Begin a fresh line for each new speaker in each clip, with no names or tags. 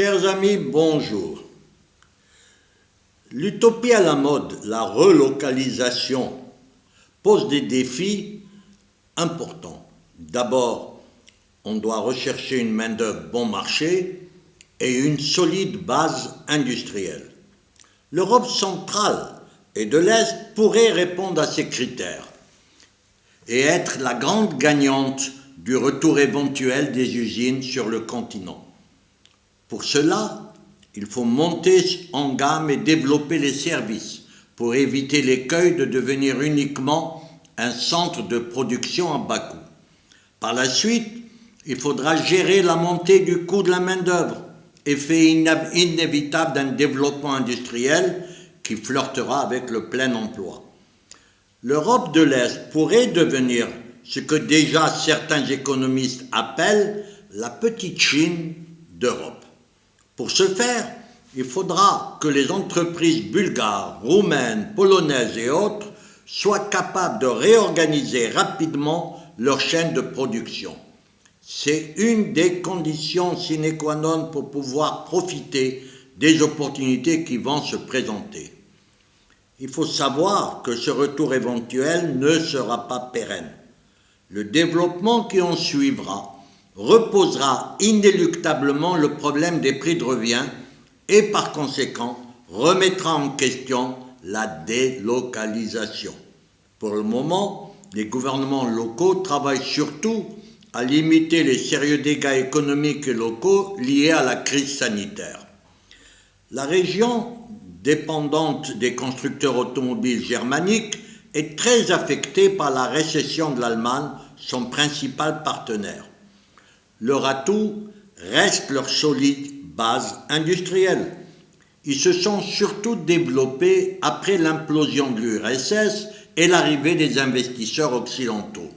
Chers amis, bonjour. L'utopie à la mode, la relocalisation, pose des défis importants. D'abord, on doit rechercher une main-d'œuvre bon marché et une solide base industrielle. L'Europe centrale et de l'Est pourrait répondre à ces critères et être la grande gagnante du retour éventuel des usines sur le continent. Pour cela, il faut monter en gamme et développer les services pour éviter l'écueil de devenir uniquement un centre de production à bas coût. Par la suite, il faudra gérer la montée du coût de la main-d'œuvre, effet inévitable d'un développement industriel qui flirtera avec le plein emploi. L'Europe de l'Est pourrait devenir ce que déjà certains économistes appellent la petite Chine d'Europe. Pour ce faire, il faudra que les entreprises bulgares, roumaines, polonaises et autres soient capables de réorganiser rapidement leur chaîne de production. C'est une des conditions sine qua non pour pouvoir profiter des opportunités qui vont se présenter. Il faut savoir que ce retour éventuel ne sera pas pérenne. Le développement qui en suivra reposera inéluctablement le problème des prix de revient et par conséquent remettra en question la délocalisation. Pour le moment, les gouvernements locaux travaillent surtout à limiter les sérieux dégâts économiques et locaux liés à la crise sanitaire. La région, dépendante des constructeurs automobiles germaniques, est très affectée par la récession de l'Allemagne, son principal partenaire. Leur atout reste leur solide base industrielle. Ils se sont surtout développés après l'implosion de l'URSS et l'arrivée des investisseurs occidentaux.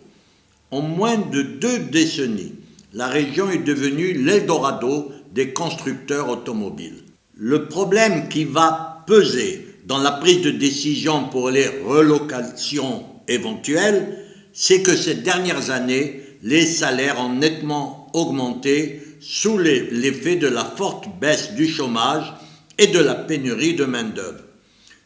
En moins de 2 décennies, la région est devenue l'Eldorado des constructeurs automobiles. Le problème qui va peser dans la prise de décision pour les relocations éventuelles, c'est que ces dernières années, les salaires ont nettement augmenté sous l'effet de la forte baisse du chômage et de la pénurie de main-d'œuvre.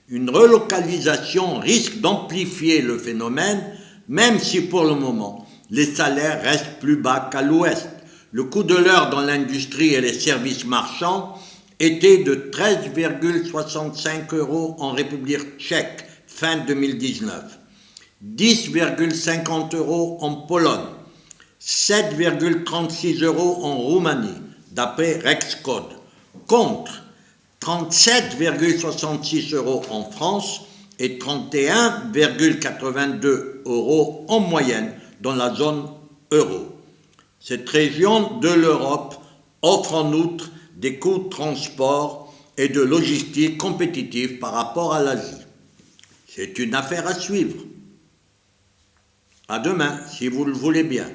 Une relocalisation risque d'amplifier le phénomène, même si pour le moment, les salaires restent plus bas qu'à l'ouest. Le coût de l'heure dans l'industrie et les services marchands était de 13,65 € en République tchèque fin 2019, 10,50 € en Pologne, 7,36 € en Roumanie, d'après Rexcode, contre 37,66 € en France et 31,82 € en moyenne dans la zone euro. Cette région de l'Europe offre en outre des coûts de transport et de logistique compétitifs par rapport à l'Asie. C'est une affaire à suivre. À demain, si vous le voulez bien.